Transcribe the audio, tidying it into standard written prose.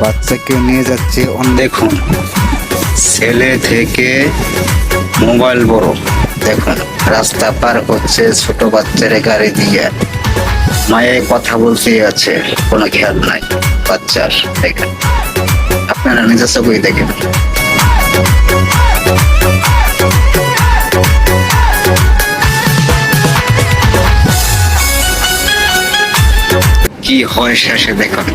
বাচ্চাকে নিয়ে যাচ্ছে। দেখুন, ছেলে থেকে মোবাইল বড়, দেখুন রাস্তা পার করছে ছোট বাচ্চার গাড়ি দিয়ে, মায়ের কথা বলতে আছে, কোনো খেয়াল নাই বাচ্চার। দেখেন, আপনারা নিজের চোখেই দেখেন। কি হয় শেষে দেখুন।